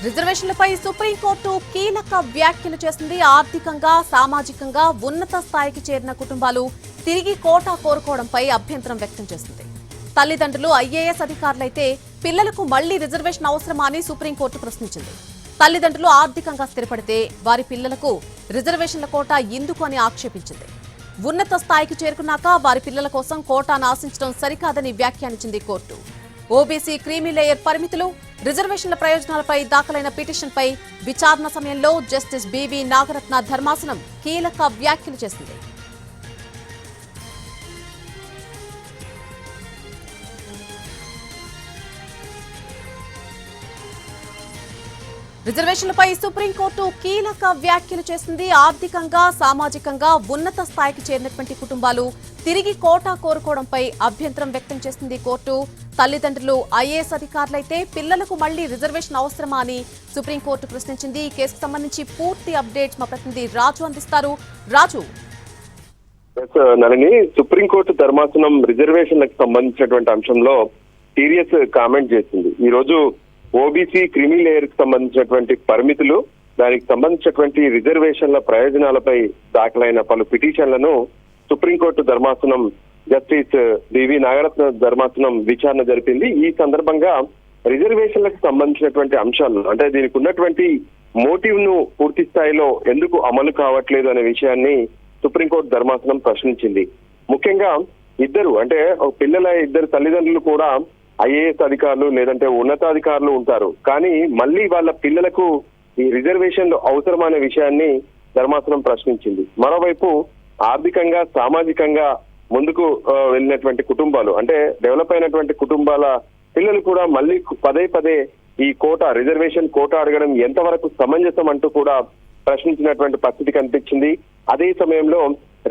రిజర్వేషన్లపై supreme court కీలక వ్యాఖ్యలు చేసింది. ఆర్థికంగా సామాజికంగా ఉన్నత స్థాయికి చేరిన కుటుంబాలు తిరిగి కోటా కోరుకోవడంపై అభ్యంతరం వ్యక్తం చేసింది. తల్లిదండ్రులు ఐఏఎస్ అధికారులైతే పిల్లలకు మళ్లీ రిజర్వేషన్ అవసరమా అని సుప్రీంకోర్టు ప్రశ్నించింది. తల్లిదండ్రులు ఆర్థికంగా స్థిరపడితే వారి పిల్లలకు రిజర్వేషన్ల కోటా ఎందుకు అని ఆక్షేపించింది. ఉన్నత స్థాయికి చేరుకున్నాక వారి పిల్లల కోసం కోటాను ఆశించడం సరికాదని వ్యాఖ్యానించింది కోర్టు. ఓబీసీ క్రీమీ లేయర్ పరిమితులు, రిజర్వేషన్ల ప్రయోజనాలపై దాఖలైన పిటిషన్పై విచారణ సమయంలో జస్టిస్ బివి నాగరత్న ధర్మాసనం కీలక వ్యాఖ్యలు చేసింది. రిజర్వేషన్లపై సుప్రీంకోర్టు కీలక వ్యాఖ్యలు చేసింది. ఆర్థికంగా సామాజికంగా ఉన్నత స్థాయికి చేరినటువంటి కుటుంబాలు తిరిగి కోటా కోరుకోవడంపై అభ్యంతరం వ్యక్తం చేసింది కోర్టు. తల్లిదండ్రులు ఐఏఎస్ అధికారులైతే పిల్లలకు మళ్లీ రిజర్వేషన్ అవసరమా అని సుప్రీంకోర్టు ప్రశ్నించింది. ఈ కేసుకు సంబంధించి పూర్తి అప్డేట్స్ మా ప్రతినిధి రాజు అందిస్తారు. రాజు, నళిని, సుప్రీంకోర్టు ధర్మాసనం రిజర్వేషన్లకు సంబంధించినటువంటి అంశంలో సీరియస్ కామెంట్ చేసింది. ఈ రోజు ఓబీసీ క్రిమీ లేయర్ కి సంబంధించినటువంటి పరిమితులు, దానికి సంబంధించినటువంటి రిజర్వేషన్ల ప్రయోజనాలపై దాఖలైన పలు పిటిషన్లను సుప్రీంకోర్టు ధర్మాసనం జస్టిస్ బివి నాగరత్న ధర్మాసనం విచారణ జరిపింది. ఈ సందర్భంగా రిజర్వేషన్లకు సంబంధించినటువంటి అంశాలు, అంటే దీనికి ఉన్నటువంటి మోటివ్ ను పూర్తి స్థాయిలో ఎందుకు అమలు కావట్లేదు అనే విషయాన్ని సుప్రీంకోర్టు ధర్మాసనం ప్రశ్నించింది. ముఖ్యంగా పిల్లల ఇద్దరు తల్లిదండ్రులు కూడా ఐఏఎస్ అధికారులు లేదంటే ఉన్నతాధికారులు ఉంటారు. కానీ మళ్ళీ వాళ్ళ పిల్లలకు ఈ రిజర్వేషన్లు అవసరమనే విషయాన్ని ధర్మాసనం ప్రశ్నించింది. మరోవైపు ఆర్థికంగా సామాజికంగా ముందుకు వెళ్ళినటువంటి కుటుంబాలు, అంటే డెవలప్ అయినటువంటి కుటుంబాల పిల్లలు కూడా మళ్ళీ పదే ఈ రిజర్వేషన్ కోటా అడగడం ఎంతవరకు సమంజసం అంటూ కూడా ప్రశ్నించినటువంటి పరిస్థితి కనిపించింది. అదే సమయంలో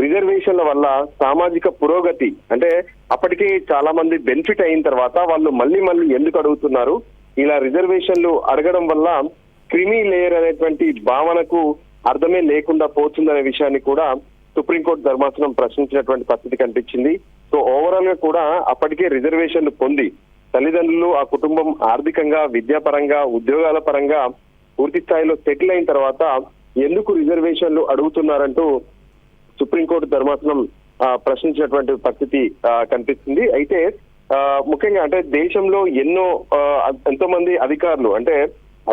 రిజర్వేషన్ల వల్ల సామాజిక పురోగతి, అంటే అప్పటికే చాలా మంది బెనిఫిట్ అయిన తర్వాత వాళ్ళు మళ్ళీ ఎందుకు అడుగుతున్నారు, ఇలా రిజర్వేషన్లు అడగడం వల్ల క్రిమీ లేయర్ అనేటువంటి భావనకు అర్థమే లేకుండా పోతుందనే విషయాన్ని కూడా సుప్రీంకోర్టు ధర్మాసనం ప్రశ్నించినటువంటి పరిస్థితి కనిపించింది. సో ఓవరాల్ గా కూడా అప్పటికే రిజర్వేషన్లు పొంది తల్లిదండ్రులు, ఆ కుటుంబం ఆర్థికంగా, విద్యాపరంగా, ఉద్యోగాల పరంగా పూర్తి స్థాయిలో సెటిల్ అయిన తర్వాత ఎందుకు రిజర్వేషన్లు అడుగుతున్నారంటూ సుప్రీంకోర్టు ధర్మాసనం ప్రశ్నించినటువంటి పరిస్థితి కనిపిస్తుంది. అయితే ముఖ్యంగా అంటే దేశంలో ఎంతో మంది అధికారులు, అంటే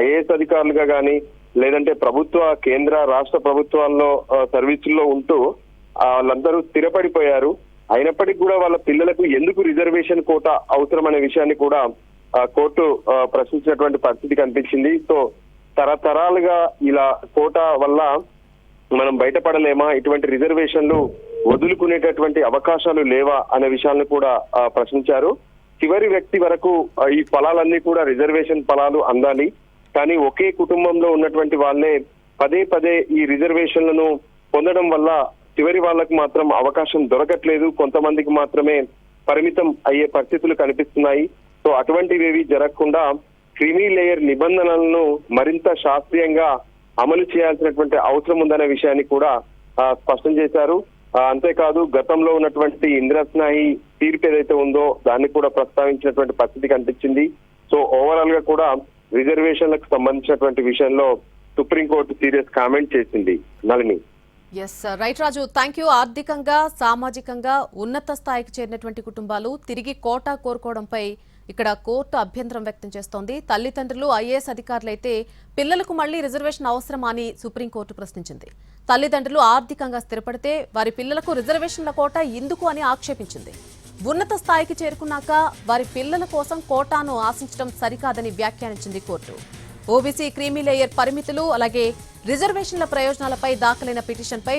ఐఏఎస్ అధికారులుగా కానీ లేదంటే ప్రభుత్వ కేంద్ర రాష్ట్ర ప్రభుత్వాల్లో సర్వీసుల్లో ఉంటూ వాళ్ళందరూ స్థిరపడిపోయారు. అయినప్పటికీ కూడా వాళ్ళ పిల్లలకు ఎందుకు రిజర్వేషన్ కోటా అవసరం అనే విషయాన్ని కూడా కోర్టు ప్రశ్నించినటువంటి పరిస్థితి కనిపించింది. సో తరతరాలుగా ఇలా కోటా వల్ల మనం బయటపడలేమా, ఇటువంటి రిజర్వేషన్లు వదులుకునేటటువంటి అవకాశాలు లేవా అనే విషయాన్ని కూడా ప్రశ్నించారు. చివరి వ్యక్తి వరకు ఈ ఫలాలన్నీ కూడా రిజర్వేషన్ ఫలాలు అందాలి. కానీ ఒకే కుటుంబంలో ఉన్నటువంటి వాళ్ళే పదే ఈ రిజర్వేషన్లను పొందడం వల్ల చివరి వాళ్ళకు మాత్రం అవకాశం దొరకట్లేదు, కొంతమందికి మాత్రమే పరిమితం అయ్యే పరిస్థితులు కనిపిస్తున్నాయి. సో అటువంటివేవి జరగకుండా క్రిమీ లేయర్ నిబంధనలను మరింత శాస్త్రీయంగా అమలు చేయాల్సినటువంటి అవసరం ఉందనే విషయాన్ని కూడా స్పష్టం చేశారు. అంతేకాదు గతంలో ఉన్నటువంటి ఇంద్రస్నాయి తీర్పు ఏదైతే ఉందో దాన్ని కూడా ప్రస్తావించినటువంటి పరిస్థితి కనిపించింది. సో ఓవరాల్ గా కూడా రిజర్వేషన్లకు సంబంధించినటువంటి విషయంలో సుప్రీంకోర్టు సీరియస్ కామెంట్ చేసింది. Nalini. Yes right Raju, thank you. ఆర్థికంగా సామాజికంగా ఉన్నత స్థాయికి చేరినటువంటి కుటుంబాలు తిరిగి కోటా కోరుకోవడంపై ఇక్కడ కోర్టు అభ్యంతరం వ్యక్తం చేస్తోంది. తల్లిదండ్రులు ఐఏఎస్ అధికారులైతే పిల్లలకు మళ్లీ రిజర్వేషన్ అవసరమా అని సుప్రీంకోర్టు ప్రశ్నించింది. తల్లిదండ్రులు ఆర్థికంగా స్థిరపడితే వారి పిల్లలకు రిజర్వేషన్ల కోటా ఎందుకు అని ఆక్షేపించింది. ఉన్నత స్థాయికి చేరుకున్నాక వారి పిల్లల కోసం కోటాను ఆశించడం సరికాదని వ్యాఖ్యానించింది కోర్టు. ఓబీసీ క్రీమీ లేయర్ పరిమితులు అలాగే రిజర్వేషన్ల ప్రయోజనాలపై దాఖలైన పిటిషన్పై